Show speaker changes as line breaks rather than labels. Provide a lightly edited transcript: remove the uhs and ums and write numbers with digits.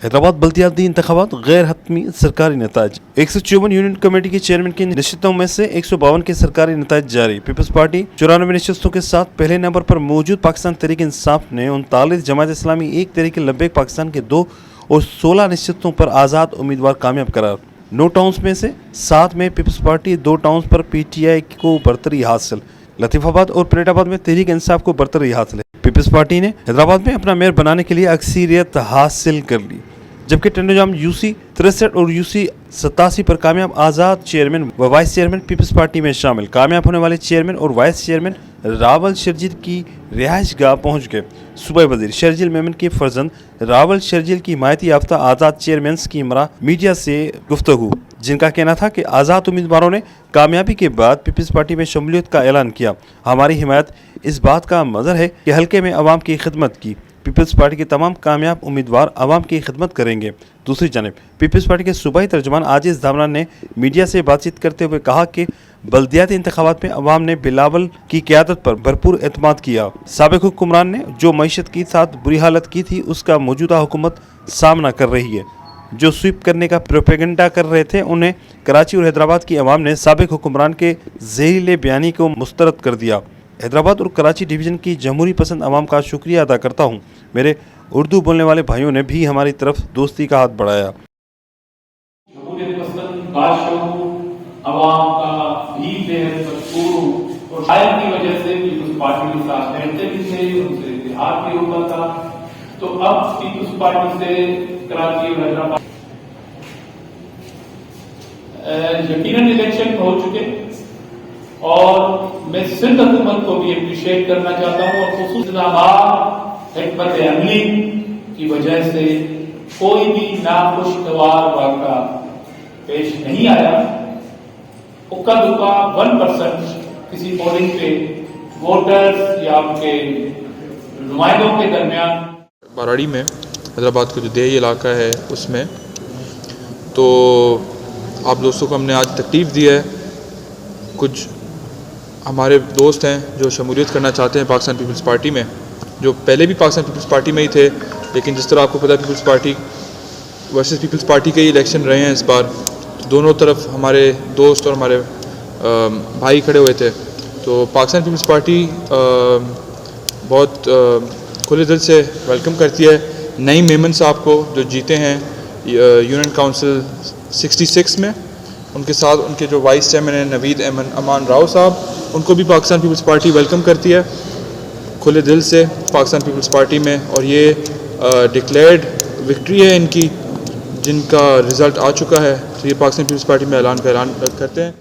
حیدرآباد بلدیاتی انتخابات غیر حتمی سرکاری نتائج 154 یونین کمیٹی کے چیئرمین کی نشستوں میں سے 152 کے سرکاری نتائج جاری. پیپلز پارٹی 94 نشستوں کے ساتھ پہلے نمبر پر موجود پاکستان تحریک انصاف نے 39, جماعت اسلامی 1, تحریک لبیک پاکستان کے 2 اور 16 نشستوں پر آزاد امیدوار کامیاب قرار. 9 ٹاؤنز میں سے 7 میں پیپلز پارٹی, 2 ٹاؤنز پر پی ٹی آئی کو برتری حاصل. لطیف آباد اور پریٹ آباد میں تحریک انصاف کو برتری حاصل ہے. پیپلز پارٹی نے حیدرآباد میں اپنا میئر بنانے کے لیے اکثریت حاصل کر لی, جبکہ ٹنڈوجام UC 63 اور UC 87 پر کامیاب. آزاد چیئرمین و وائس چیئرمین پیپلز پارٹی میں شامل. کامیاب ہونے والے چیئرمین اور وائس چیئرمین راول شرجیل کی رہائش گاہ پہنچ گئے. صوبائی وزیر شرجیل میمن کے فرزند راول شرجیل کی حمایتی یافتہ آزاد چیئرمینز کی ہمراہ میڈیا سے گفتگو, جن کا کہنا تھا کہ آزاد امیدواروں نے کامیابی کے بعد پیپلز پارٹی میں شمولیت کا اعلان کیا. ہماری حمایت اس بات کا مظہر ہے کہ حلقے میں عوام کی خدمت کی. پیپلز پارٹی کے تمام کامیاب امیدوار عوام کی خدمت کریں گے. دوسری جانب پیپلز پارٹی کے صوبائی ترجمان عاجز دامران نے میڈیا سے بات چیت کرتے ہوئے کہا کہ بلدیاتی انتخابات میں عوام نے بلاول کی قیادت پر بھرپور اعتماد کیا. سابق حکمران نے جو معیشت کی ساتھ بری حالت کی تھی, اس کا موجودہ حکومت سامنا کر رہی ہے. جو سویپ کرنے کا پروپیگنڈا کر رہے تھے, انہیں کراچی اور حیدرآباد کی عوام نے سابق حکمران کے زہریلے بیانی کو مسترد کر دیا. حیدرآباد اور کراچی ڈویژن کی جمہوری پسند عوام کا شکریہ ادا کرتا ہوں. میرے اردو بولنے والے بھائیوں نے بھی ہماری طرف دوستی کا ہاتھ بڑھایا.
جمہوریت پسند بادشاہوں عوام کا بھی بہت مشکور اور شاید کی وجہ سے پیپلز پارٹی کے ساتھ بیٹھتے بھی تھے, ان سے اتحاد بھی ہوتا تھا. تو اب پیپلز پارٹی سے کراچی اور حیدرآباد یقیناً الیکشن ہو چکے, اور میں سندھ حکومت کو بھی اپریشیٹ کرنا چاہتا ہوں, اور خصوصاً حکمت عملی کی وجہ سے کوئی بھی ناخوشگوار واقعہ پیش نہیں آیا. اکا دکا 1% کسی پولنگ پہ ووٹرز یا آپ کے نمائندوں کے درمیان.
باراڑی میں حیدرآباد کا جو دیہی علاقہ ہے اس میں تو آپ دوستوں کو ہم نے آج تکلیف دی ہے. کچھ ہمارے دوست ہیں جو شمولیت کرنا چاہتے ہیں پاکستان پیپلز پارٹی میں, جو پہلے بھی پاکستان پیپلز پارٹی میں ہی تھے, لیکن جس طرح آپ کو پتہ ہے پیپلز پارٹی ورسز پیپلز پارٹی کے ہی الیکشن رہے ہیں اس بار. دونوں طرف ہمارے دوست اور ہمارے بھائی کھڑے ہوئے تھے. تو پاکستان پیپلز پارٹی بہت کھلے دل سے ویلکم کرتی ہے نئی میمن صاحب کو جو جیتے ہیں یونین کونسل 66 میں. ان کے ساتھ ان کے جو وائس چیئرمین ہیں نوید امان راؤ صاحب, ان کو بھی پاکستان پیپلز پارٹی ویلکم کرتی ہے کھلے دل سے پاکستان پیپلز پارٹی میں. اور یہ ڈکلیئرڈ وکٹری ہے ان کی, جن کا رزلٹ آ چکا ہے. تو یہ پاکستان پیپلز پارٹی میں اعلان کرتے ہیں.